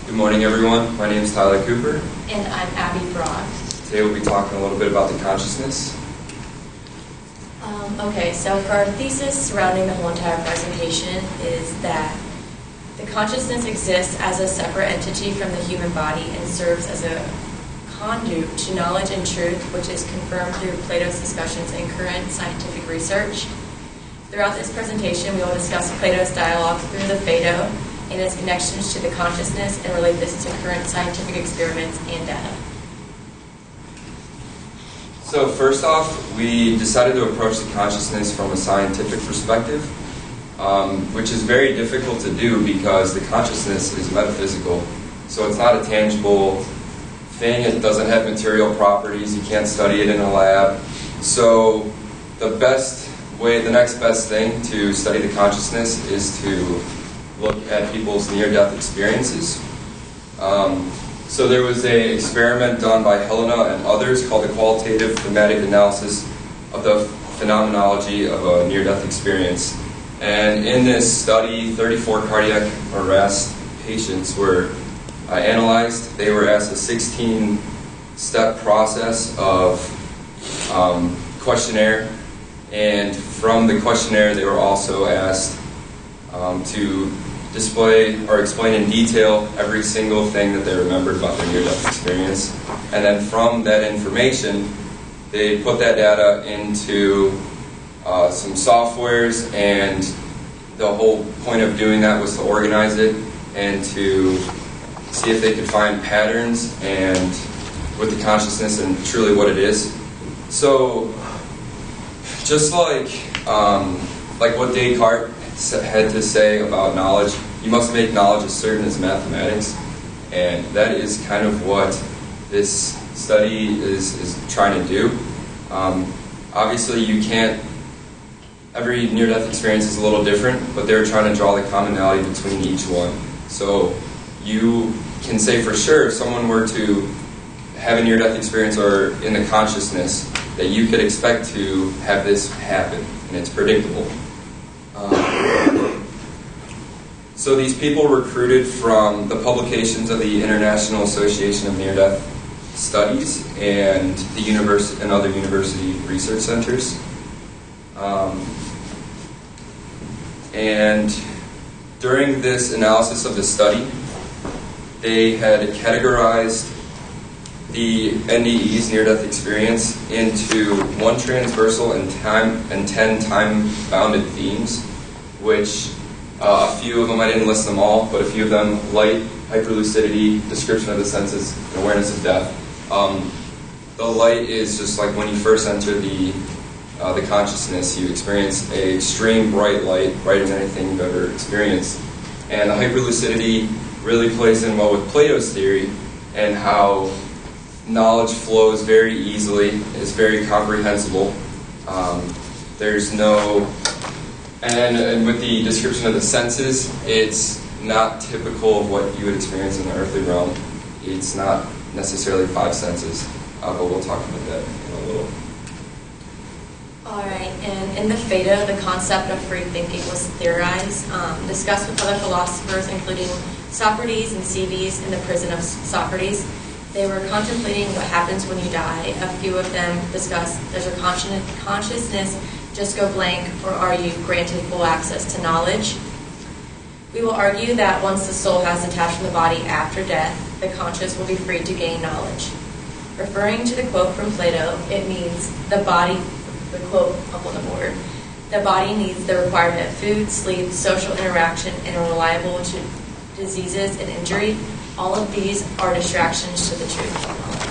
Good morning, everyone. My name is Tyler Cooper. And I'm Abby Brock. Today we'll be talking a little bit about the consciousness. Okay, so for our thesis surrounding the whole entire presentation is that the consciousness exists as a separate entity from the human body and serves as a conduit to knowledge and truth, which is confirmed through Plato's discussions and current scientific research. Throughout this presentation, we will discuss Plato's dialogue through the Phaedo and its connections to the consciousness and relate this to current scientific experiments and data. So first off, we decided to approach the consciousness from a scientific perspective, which is very difficult to do because the consciousness is metaphysical. So it's not a tangible thing. It doesn't have material properties. You can't study it in a lab. So the next best thing to study the consciousness is to look at people's near-death experiences. So there was an experiment done by Helena and others called the qualitative thematic analysis of the phenomenology of a near-death experience. And in this study, 34 cardiac arrest patients were analyzed. They were asked a 16-step process of questionnaire, and from the questionnaire they were also asked to display or explain in detail every single thing that they remembered about their near-death experience. And then from that information, they put that data into some softwares, and the whole point of doing that was to organize it and to see if they could find patterns and with the consciousness and truly what it is. So just like what Descartes had to say about knowledge, you must make knowledge as certain as mathematics, and that is kind of what this study is trying to do. Obviously you can't, every near-death experience is a little different, but they're trying to draw the commonality between each one. So you can say for sure if someone were to have a near-death experience or in the consciousness that you could expect to have this happen, and it's predictable. So these people recruited from the publications of the International Association of Near-Death Studies and the university and other university research centers. And during this analysis of the study, they had categorized the NDE's near-death experience into 1 transversal and 10 time-bounded themes, which a few of them, I didn't list them all, but a few of them: light, hyperlucidity, description of the senses, and awareness of death. The light is just like when you first enter the consciousness, you experience an extreme bright light, brighter than anything you've ever experienced. And the hyperlucidity really plays in well with Plato's theory and how knowledge flows very easily, is very comprehensible. There's no... And with the description of the senses, it's not typical of what you would experience in the earthly realm. It's not necessarily 5 senses, but we'll talk about that in a little. Alright, and in the Phaedo, the concept of free thinking was theorized, discussed with other philosophers, including Socrates and Cebes in the prison of Socrates. They were contemplating what happens when you die. A few of them discussed, does your consciousness just go blank, or are you granted full access to knowledge? We will argue that once the soul has detached from the body after death, the conscious will be free to gain knowledge. Referring to the quote from Plato, it means the body, the quote up on the board, the body needs the requirement of food, sleep, social interaction, and are reliable to diseases and injury. All of these are distractions to the truth of knowledge.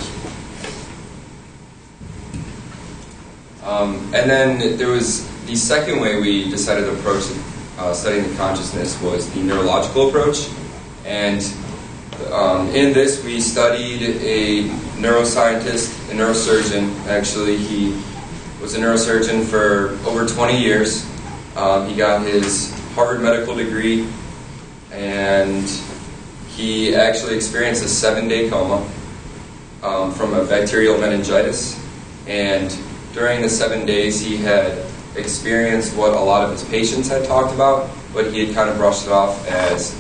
And then there was the second way we decided to approach studying the consciousness was the neurological approach. And in this we studied a neuroscientist, a neurosurgeon. Actually, he was a neurosurgeon for over 20 years. He got his Harvard medical degree, and he actually experienced a 7-day coma from a bacterial meningitis. And during the 7 days, he had experienced what a lot of his patients had talked about, but he had kind of brushed it off as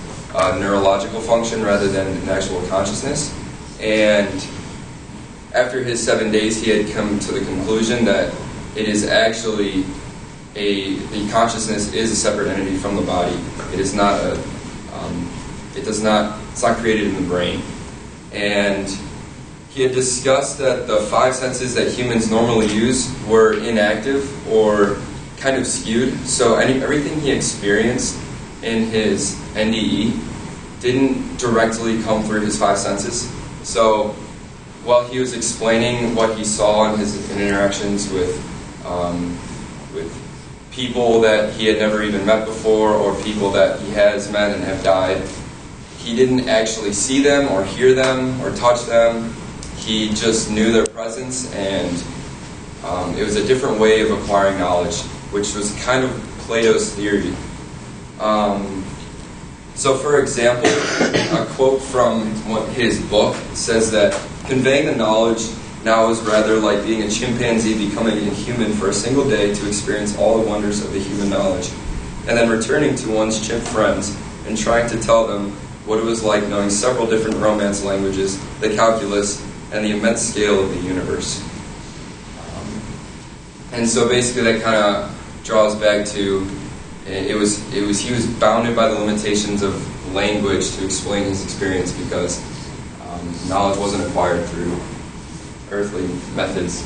neurological function rather than an actual consciousness. And after his 7 days, he had come to the conclusion that it is actually the consciousness is a separate entity from the body. It is not it's not created in the brain. And he had discussed that the five senses that humans normally use were inactive or kind of skewed. So everything he experienced in his NDE didn't directly come through his five senses. So while he was explaining what he saw in his interactions with people that he had never even met before, or people that he has met and have died, he didn't actually see them or hear them or touch them. He just knew their presence, and it was a different way of acquiring knowledge, which was kind of Plato's theory. So for example, a quote from his book says that conveying the knowledge now is rather like being a chimpanzee becoming a human for a single day to experience all the wonders of the human knowledge, and then returning to one's chimp friends and trying to tell them what it was like knowing several different Romance languages, the calculus, and the immense scale of the universe. And so basically that kind of draws back to he was bounded by the limitations of language to explain his experience because knowledge wasn't acquired through earthly methods.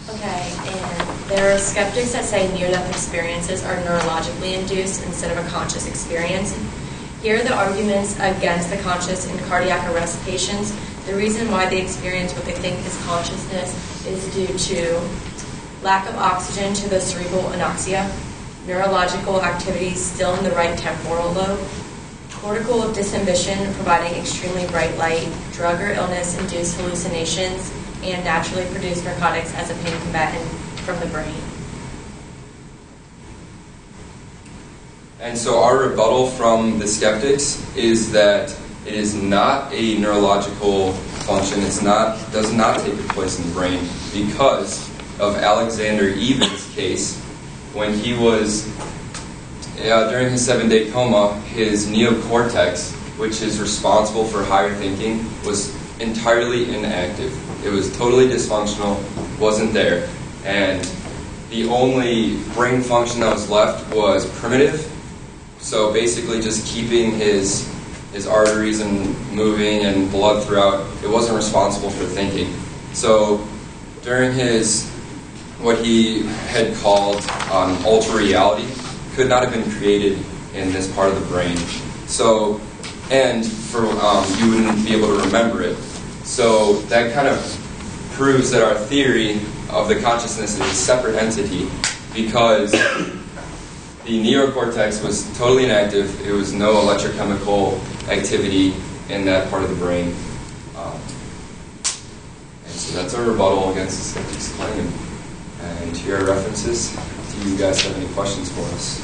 Okay, and there are skeptics that say near-death experiences are neurologically induced instead of a conscious experience. Here are the arguments against the conscious in cardiac arrest patients. The reason why they experience what they think is consciousness is due to lack of oxygen to the cerebral anoxia, neurological activities still in the right temporal lobe, cortical disinhibition providing extremely bright light, drug or illness-induced hallucinations, and naturally produced narcotics as a pain combatant from the brain. And so our rebuttal from the skeptics is that it is not a neurological function. Does not take place in the brain because of Alexander Even's case. When he was during his 7-day coma, his neocortex, which is responsible for higher thinking, was entirely inactive. It was totally dysfunctional, wasn't there, and the only brain function that was left was primitive. So basically just keeping his arteries and moving and blood throughout. It wasn't responsible for thinking. So during what he had called ultra reality could not have been created in this part of the brain. So, and for you wouldn't be able to remember it. So that kind of proves that our theory of the consciousness is a separate entity because the neocortex was totally inactive. There was no electrochemical activity in that part of the brain. And so that's our rebuttal against the skeptic's claim. And here are references. Do you guys have any questions for us?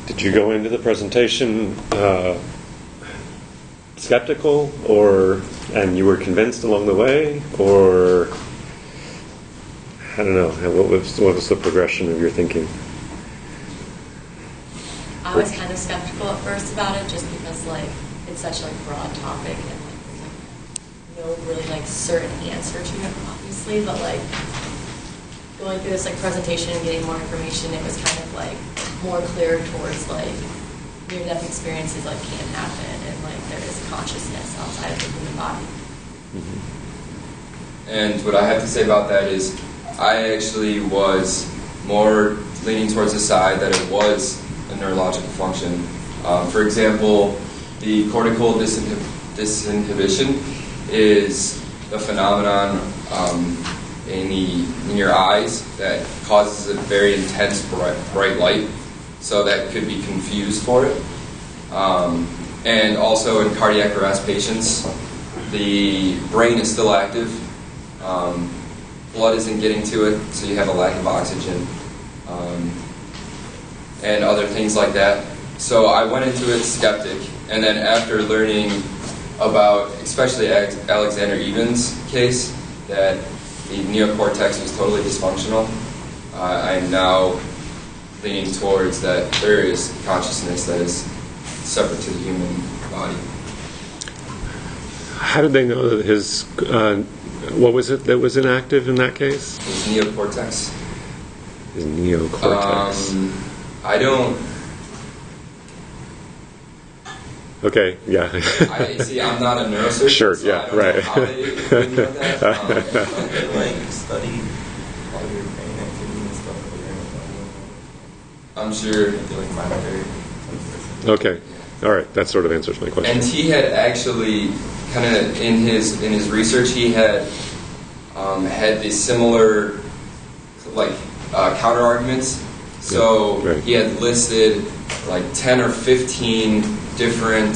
Did you go into the presentation skeptical, and you were convinced along the way, or I don't know, what was the progression of your thinking? I was kind of skeptical at first about it, just because it's such a broad topic and there's no really certain answer to it, obviously. But going through this presentation and getting more information, it was kind of more clear towards near-death experiences can happen, and there is consciousness outside of the human body. Mm-hmm. And what I have to say about that is I actually was more leaning towards the side that it was a neurological function. For example, the cortical disinhibition is the phenomenon in your eyes that causes a very intense bright light, so that could be confused for it. And also in cardiac arrest patients, the brain is still active. Blood isn't getting to it, so you have a lack of oxygen, and other things like that. So I went into it skeptic, and then after learning about, especially Alexander Evans' case, that the neocortex was totally dysfunctional, I'm now leaning towards that there is consciousness that is separate to the human body. How did they know that his, what was it that was inactive in that case? His neocortex. His neocortex. I don't. Okay, yeah. See, I'm not a neurosurgeon. Sure, so yeah, I don't right. know how they would know that. Like study all your brain activity and stuff. I'm sure. Like monetary. Okay, all right. That sort of answers my question. And he had actually kind of in his research, he had had these similar like counter arguments. So Yeah, right. he had listed like 10 or 15 different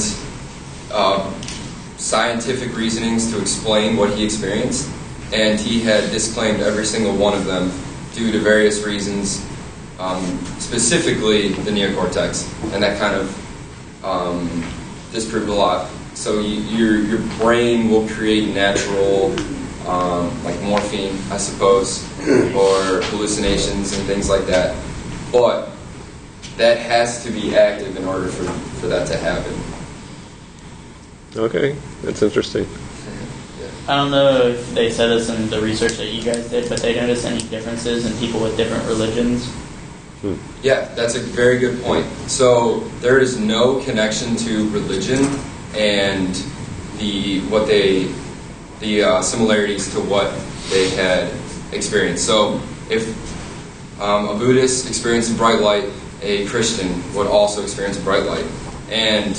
scientific reasonings to explain what he experienced, and he had disclaimed every single one of them due to various reasons, specifically the neocortex, and that kind of disproved a lot. So your brain will create natural, like morphine, I suppose, or hallucinations and things like that. But that has to be active in order for that to happen. Okay, that's interesting. I don't know if they said this in the research that you guys did, but they noticed any differences in people with different religions? Yeah, that's a very good point. So there is no connection to religion and the similarities to what they had experienced. So if a Buddhist experienced bright light, a Christian would also experience bright light, and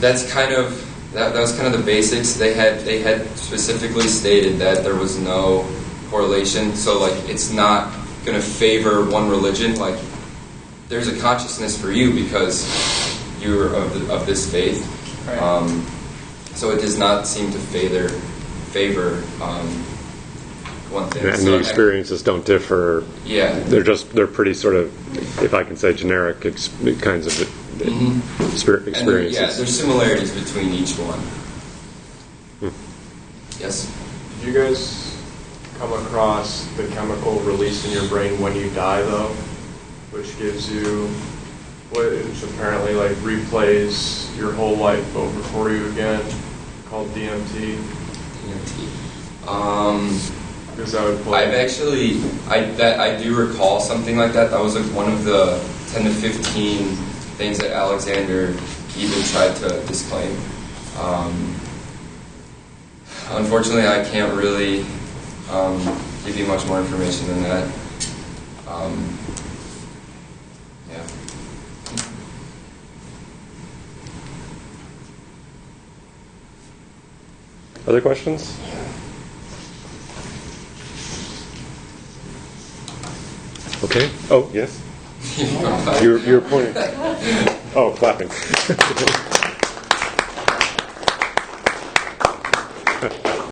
that's kind of that was kind of the basics. They had specifically stated that there was no correlation. So like it's not going to favor one religion. Like there's a consciousness for you because you're of this faith. Right. So it does not seem to favor one thing. And So the experiences don't differ. Yeah. They're pretty sort of, if I can say, generic kinds of experiences. And there's similarities between each one. Yes? Did you guys come across the chemical released in your brain when you die, though, which gives you, which apparently like replays your whole life over for you again, called DMT? DMT. Because that would play. I've actually, I do recall something like that. That was like one of the 10 to 15 things that Alexander even tried to disclaim. Unfortunately, I can't really give you much more information than that. Yeah. Other questions? Okay. Oh, yes. You're pointing. Oh, clapping.